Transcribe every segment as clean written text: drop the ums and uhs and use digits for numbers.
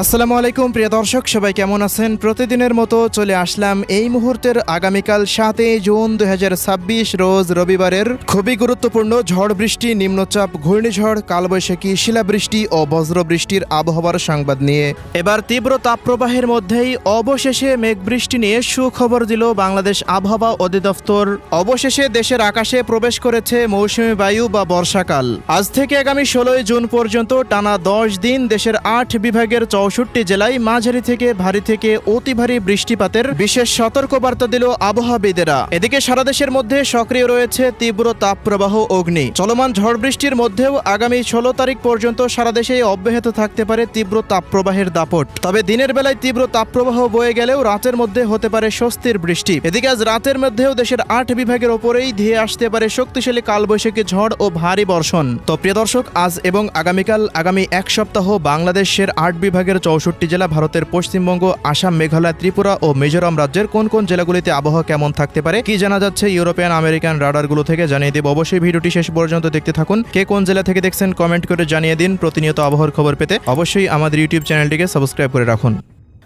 আসসালামু আলাইকুম প্রিয় দর্শক, সবাই কেমন আছেন? প্রতিদিনের মতো চলে আসলাম এই মুহূর্তের আগামীকাল 7 জুন 2026 রোজ রবিবারের খুবই গুরুত্বপূর্ণ ঝড় বৃষ্টি, নিম্নচাপ, ঘূর্ণিঝড়, কালবৈশাখী, শিলাবৃষ্টি ও বজ্রবৃষ্টির আবহাওয়ার সংবাদ নিয়ে। এবার তীব্র তাপপ্রবাহের মধ্যেই অবশেষে মেঘবৃষ্টি নিয়ে সুখবর দিল বাংলাদেশ আবহাওয়া অধিদপ্তর। অবশেষে দেশের আকাশে প্রবেশ করেছে মৌসুমী বায়ু বা বর্ষাকাল। আজ থেকে আগামী 16 জুন পর্যন্ত টানা 10 দিন দেশের 8 বিভাগের 64 জেলায় মাঝারি থেকে ভারী থেকে অতি ভারী বৃষ্টিপাতের বিশেষ সতর্কবার্তা দিল আবহাওয়াবিদেরা। এদিকে সারা দেশের মধ্যে সক্রিয় রয়েছে তীব্র তাপপ্রবাহ অগ্নি। চলমান ঝড় বৃষ্টির মধ্যেও আগামী 16 তারিখ পর্যন্ত সারা দেশে অব্যাহত থাকতে পারে তীব্র তাপপ্রবাহের দাপট। তবে দিনের বেলায় তীব্র তাপপ্রবাহ বয়ে গেলেও রাতের মধ্যে হতে পারে স্বস্তির বৃষ্টি। এদিকে আজ রাতের মধ্যেও দেশের 8 বিভাগের ওপরেই ধেয়ে আসতে পারে শক্তিশালী কালবৈশাখী ঝড় ও ভারী বর্ষণ। তো প্রিয় দর্শক, আজ এবং আগামীকাল আগামী এক সপ্তাহ বাংলাদেশের 8 বিভাগের 64 জেলা, ভারতের পশ্চিমবঙ্গ, আসাম, মেঘালয়, ত্রিপুরা ও মিজোরাম রাজ্যের কোন কোন জেলাগুলিতে আবহাওয়া কেমন থাকতে পারে, কি জানা যাচ্ছে ইউরোপিয়ান আমেরিকান রাডারগুলো থেকে জানিয়ে দেব। অবশ্যই ভিডিওটি শেষ পর্যন্ত দেখতে থাকুন। কে কোন জেলা থেকে দেখছেন কমেন্ট করে জানিয়ে দিন। প্রতিনিয়ত আবহাওয়ার খবর পেতে অবশ্যই আমাদের ইউটিউব চ্যানেলটিকে সাবস্ক্রাইব করে রাখুন।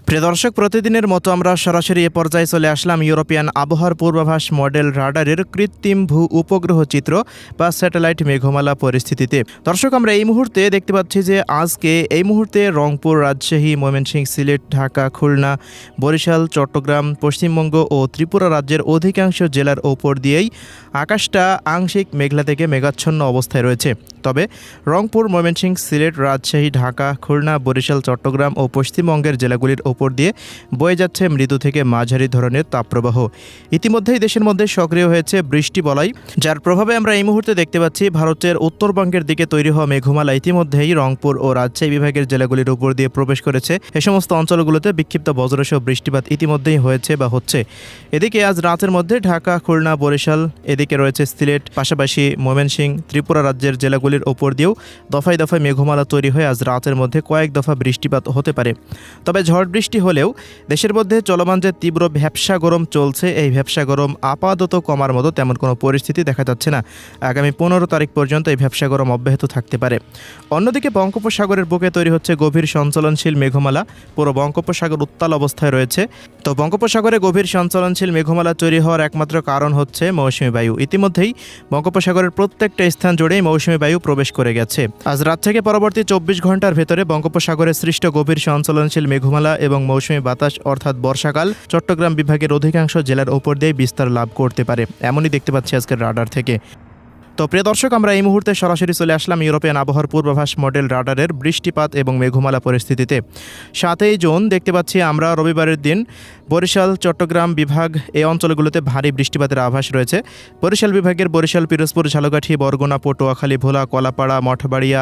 প্রিয় দর্শক, প্রতিদিনের মতো আমরা সরাসরি এ পর্যায়ে চলে আসলাম ইউরোপিয়ান আবহাওয়ার পূর্বাভাস মডেল রাডারের কৃত্রিম ভূ উপগ্রহ চিত্র বা স্যাটেলাইট মেঘমালা পরিস্থিতিতে। দর্শক, আমরা এই মুহূর্তে দেখতে পাচ্ছি যে আজকে এই মুহূর্তে রংপুর, রাজশাহী, ময়মনসিংহ, সিলেট, ঢাকা, খুলনা, বরিশাল, চট্টগ্রাম, পশ্চিমবঙ্গ ও ত্রিপুরা রাজ্যের অধিকাংশ জেলার ওপর দিয়েই আকাশটা আংশিক মেঘলা থেকে মেঘাচ্ছন্ন অবস্থায় রয়েছে। তবে রংপুর, ময়মনসিংহ, সিলেট, রাজশাহী, ঢাকা, খুলনা, বরিশাল, চট্টগ্রাম ও পশ্চিমবঙ্গের জেলাগুলির ওপর দিয়ে বয়ে যাচ্ছে মৃদু থেকে মাঝারি ধরনের তাপপ্রবাহ। ইতিমধ্যেই দেশের মধ্যে সক্রিয় হয়েছে বৃষ্টি বলয়, যার প্রভাবে আমরা এই মুহূর্তে দেখতে পাচ্ছি ভারতের উত্তরবঙ্গের দিকে তৈরি হওয়া মেঘমালা ইতিমধ্যেই রংপুর ও রাজশাহী বিভাগের জেলাগুলির উপর দিয়ে প্রবেশ করেছে। এ সমস্ত অঞ্চলগুলোতে বিক্ষিপ্ত বজ্রসহ বৃষ্টিপাত ইতিমধ্যেই হয়েছে বা হচ্ছে। এদিকে আজ রাতের মধ্যে ঢাকা, খুলনা, বরিশাল, এদিকে রয়েছে সিলেট, পাশাপাশি ময়মনসিংহ, ত্রিপুরা রাজ্যের জেলাগুলির ওপর দিয়েও দফায় দফায় মেঘমালা তৈরি হয়ে আজ রাতের মধ্যে কয়েক দফা বৃষ্টিপাত হতে পারে। তবে ঝড় বৃষ্টি হলেও দেশের মধ্যে চলমান যে তীব্র ভ্যাপসা গরম চলছে, এই ভ্যাপসা গরম আপাতত কমার মতো তেমন কোনো পরিস্থিতি দেখা যাচ্ছে না। আগামী 15 তারিখ পর্যন্ত এই ভ্যাপসা গরম অব্যাহত থাকতে পারে। অন্যদিকে বঙ্গোপসাগরের বুকে তৈরি হচ্ছে গভীর সঞ্চলনশীল মেঘমালা। পুরো বঙ্গোপসাগর উত্তাল অবস্থায় রয়েছে। তো বঙ্গোপসাগরে গভীর সঞ্চলনশীল মেঘমালা তৈরি হওয়ার একমাত্র কারণ হচ্ছে মৌসুমী বায়ু। ইতিমধ্যেই বঙ্গোপসাগরের প্রত্যেকটা স্থান জুড়েই মৌসুমী বায়ু প্রবেশ করে গেছে। আজ রাত থেকে পরবর্তী 24 ঘন্টার ভেতরে বঙ্গোপসাগরে সৃষ্ট গভীর সঞ্চলনশীল মেঘমালা এবং মৌসুমী বাতাস অর্থাৎ বর্ষাকাল চট্টগ্রাম বিভাগের অধিকাংশ জেলার ওপর দিয়ে বিস্তার লাভ করতে পারে, এমনই দেখতে পাচ্ছি আজকের রাডার থেকে। তো প্রিয় দর্শক, আমরা এই মুহূর্তে সরাসরি চলে আসলাম ইউরোপিয়ান আবহাওয়ার পূর্বাভাস মডেল রাডারের বৃষ্টিপাত এবং মেঘমালা পরিস্থিতিতে। 7 জুন দেখতে পাচ্ছি আমরা রবিবারের দিন বরিশাল, চট্টগ্রাম বিভাগ এই অঞ্চলগুলোতে ভারী বৃষ্টিপাতের আভাস রয়েছে। বরিশাল বিভাগের বরিশাল, পিরোজপুর, ঝালকাঠি, বরগুনা, পটুয়াখালী, ভোলা, কলাপাড়া, মঠবাড়িয়া,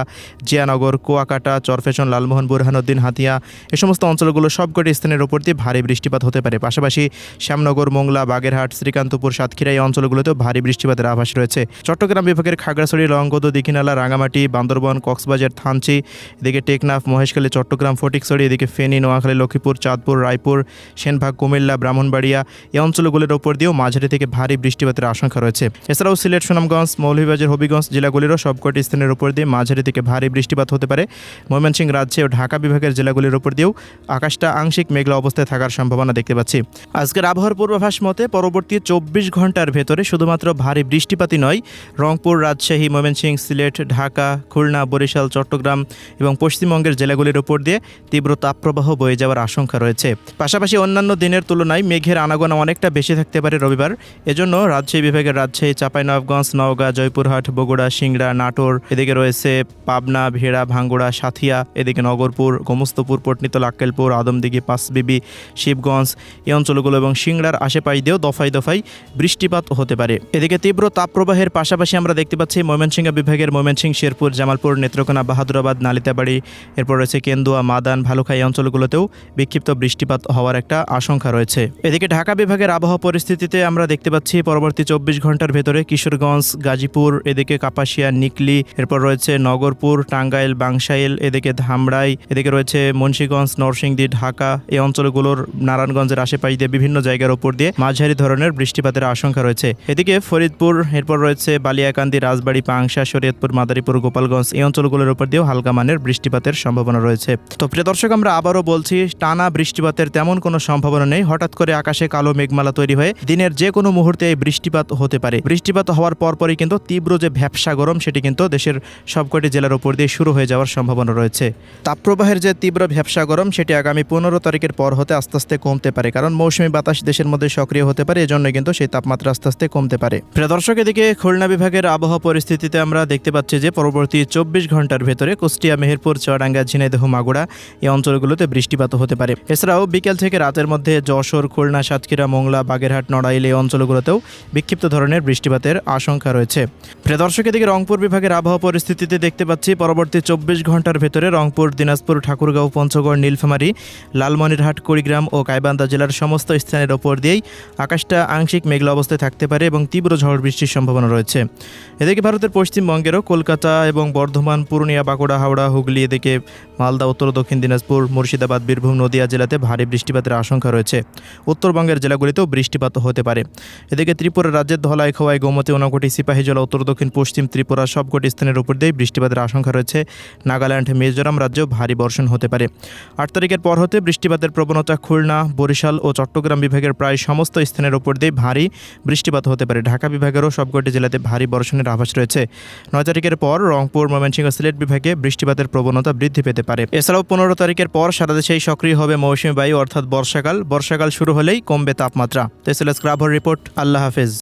জিয়ানগর, কুয়াকাটা, চরফেশন, লালমোহন, বুরহানুদ্দিন, হাতিয়া এই সমস্ত অঞ্চলগুলো সবকটি স্থানের ওপর দিয়ে ভারী বৃষ্টিপাত হতে পারে। পাশাপাশি শ্যামনগর, মোংলা, বাগেরহাট, শ্রীকান্তপুর, সাতক্ষীরা এই অঞ্চলগুলোতেও ভারী বৃষ্টিপাতের আভাস রয়েছে। চট্টগ্রাম বিভাগের খাগড়াছড়ি, রংগদ, দীঘিনালা, রাঙামাটি, বান্দরবান, কক্সবাজার, থানচি, এদিকে টেকনাফ, মহেশখালী, চট্টগ্রাম, ফটিকছড়ি, এদিকে ফেনী, নোয়াখালী, লক্ষ্মীপুর, চাঁদপুর, রায়পুর, সেনবাগ, কুমিল্লা, ব্রাহ্মণবাড়িয়া এই অঞ্চলগুলির ওপর দিয়েও মাঝারি থেকে ভারী বৃষ্টিপাতের আশঙ্কা রয়েছে। এছাড়াও সিলেট, সুনামগঞ্জ, মৌলভীবাজার, হবিগঞ্জ জেলাগুলিরও সবকটি স্থানের উপর দিয়ে মাঝারি থেকে ভারী বৃষ্টিপাত হতে পারে। ময়মনসিংহ, রাজশাহী ও ঢাকা বিভাগের জেলাগুলির উপর দিয়েও আকাশটা আংশিক মেঘলা অবস্থায় থাকার সম্ভাবনা দেখতে পাচ্ছি। আজকের আবহাওয়ার পূর্বাভাস মতে পরবর্তী 24 ঘন্টার ভেতরে শুধুমাত্র ভারী বৃষ্টিপাতই নয়, রংপুর, রাজশাহী, ময়মনসিংহ, সিলেট, ঢাকা, খুলনা, বরিশাল, চট্টগ্রাম এবং পশ্চিমবঙ্গের জেলাগুলির উপর দিয়ে তীব্র তাপপ্রবাহ বয়ে যাওয়ার আশঙ্কা রয়েছে। পাশাপাশি অন্যান্য দিনের তুলনায় মেঘের আনাগোনা অনেকটা বেশি থাকতে পারে রবিবার। এজন্য রাজশাহী বিভাগের রাজশাহী, চাঁপাইনবাবগঞ্জ, নওগাঁ, জয়পুরহাট, বগুড়া, সিংড়া, নাটোর, এদিকে রয়েছে পাবনা, ভেড়া, ভাঙ্গুড়া, সাথিয়া, এদিকে নগরপুর, গোমস্তপুর, পটনিতলা, আক্কেলপুর, আদমদিঘি, পাঁচবিবি, শিবগঞ্জ এই অঞ্চলগুলো এবং সিংড়ার আশেপাশ দিয়েও দফায় দফায় বৃষ্টিপাত হতে পারে। এদিকে তীব্র তাপপ্রবাহের পাশাপাশি আমরা দেখতে পাচ্ছি ময়মনসিংহ বিভাগের ময়মনসিংহ, শেরপুর, জামালপুর, নেত্রকোনা, বাহাদুরাবাদ, নালিতাবাড়ি, এরপর রয়েছে কেন্দুয়া, মাদান, ভালুখাই এই অঞ্চলগুলোতেও বিক্ষিপ্ত বৃষ্টিপাত হওয়ার একটা আশঙ্কা আশঙ্কা রয়েছে। এদিকে ঢাকা বিভাগের আবহাওয়া পরিস্থিতিতে আমরা দেখতে পাচ্ছি পরবর্তী 24 ঘন্টার ভেতরে কিশোরগঞ্জ, গাজীপুর, এদিকে কাপাসিয়া, নিকলি, এরপর রয়েছে নগরপুর, টাঙ্গাইল, বাংশাইল, এদিকে ধামরাই, এদিকে রয়েছে মুন্সিগঞ্জ, নরসিংদী, ঢাকা, এই অঞ্চলগুলোর নারায়ণগঞ্জের আশেপাশ দিয়ে বিভিন্ন জায়গার উপর দিয়ে মাঝারি ধরনের বৃষ্টিপাতের আশঙ্কা রয়েছে। এদিকে ফরিদপুর, এরপর রয়েছে বালিয়াকান্দি, রাজবাড়ী, পাংশা, শরীয়তপুর, মাদারীপুর, গোপালগঞ্জ, এই অঞ্চলগুলোর উপর দিয়েও হালকা মানের বৃষ্টিপাতের সম্ভাবনা রয়েছে। তো প্রিয় দর্শক, আমরা আবারও বলছি, টানা বৃষ্টিপাতের তেমন কোনো সম্ভাবনা নেই। হঠাৎ করে আকাশে কালো মেঘমালা তৈরি হয়ে দিনের যে কোনো মুহূর্তে এই বৃষ্টিপাত হতে পারে। বৃষ্টিপাত হওয়ার পরপরই কিন্তু তীব্র যে ভ্যাপসা গরম, সেটি কিন্তু দেশের সবকটি জেলার উপর দিয়ে শুরু হয়ে যাওয়ার সম্ভাবনা রয়েছে। তাপপ্রবাহের যে তীব্র ভ্যাপসা গরম, সেটি আগামী 15 তারিখের পর হতে আস্তে আস্তে কমতে পারে, কারণ মৌসুমী বাতাস দেশের মধ্যে সক্রিয় হতে পারে, এজন্য কিন্তু সেই তাপমাত্রা আস্তে আস্তে কমতে পারে। প্রিয় দর্শক, এদিকে খুলনা বিভাগের আবহাওয়া পরিস্থিতিতে আমরা দেখতে পাচ্ছি যে পরবর্তী 24 ঘন্টার ভেতরে কুষ্টিয়া, মেহেরপুর, চুয়াডাঙ্গা, ঝিনাইদহ, মাগুরা, এই অঞ্চলগুলোতে বৃষ্টিপাত হতে পারে। এছাড়াও বিকেল থেকে রাতের মধ্যে যশোর, খুলনা, সাতক্ষীরা, মোংলা, বাগেরহাট, নড়াইল, এই অঞ্চলগুলোতেও বিক্ষিপ্ত ধরনের বৃষ্টিপাতের আশঙ্কা রয়েছে। প্রিয় দর্শক, এদিকে রংপুর বিভাগের আবহাওয়া পরিস্থিতিতে দেখতে পাচ্ছি পরবর্তী 24 ঘন্টার ভেতরে রংপুর, দিনাজপুর, ঠাকুরগাঁও, পঞ্চগড়, নীলফামারী, লালমনিরহাট, কুড়িগ্রাম ও গাইবান্ধা জেলার সমস্ত স্থানের ওপর দিয়েই আকাশটা আংশিক মেঘলা অবস্থায় থাকতে পারে এবং তীব্র ঝড় বৃষ্টির সম্ভাবনা রয়েছে। এদিকে ভারতের পশ্চিমবঙ্গেরও কলকাতা এবং বর্ধমান, পুরুলিয়া, বাঁকুড়া, হাওড়া, হুগলি, এদিকে মালদা, উত্তর ও দক্ষিণ দিনাজপুর, মুর্শিদাবাদ, বীরভূম, নদিয়া জেলাতে ভারী বৃষ্টিপাতের আশঙ্কা রয়েছে। উত্তরবঙ্গের জেলাগুলিতেও বৃষ্টিপাত হতে পারে। এদিকে ত্রিপুরা রাজ্যের ধলাই, খোয়াই, গোমতী, ঊনকোটি, সিপাহীজলা, উত্তর দক্ষিণ পশ্চিম ত্রিপুরা সবকটি স্থানের উপর দিয়ে বৃষ্টিপাতের আশঙ্কা রয়েছে। নাগাল্যান্ড, মিজোরাম রাজ্যেও ভারী বর্ষণ হতে পারে। 8 তারিখের পর হতে বৃষ্টিপাতের প্রবণতা খুলনা, বরিশাল ও চট্টগ্রাম বিভাগের প্রায় সমস্ত স্থানের উপর দিয়ে ভারী বৃষ্টিপাত হতে পারে। ঢাকা বিভাগেরও সবকটি জেলাতে ভারী বর্ষণের আভাস রয়েছে। 9 তারিখের পর রংপুর, ময়মনসিংহ, সিলেট বিভাগে বৃষ্টিপাতের প্রবণতা বৃদ্ধি পেতে পারে। এছাড়াও 15 তারিখের পর সারা দেশেই সক্রিয় হবে মৌসুমী বায়ু, অর্থাৎ বর্ষাকাল। বর্ষাকাল শুরু হলেই কমবে তাপমাত্রা। তো ছিল স্ক্রাব রিপোর্ট। আল্লাহ হাফেজ।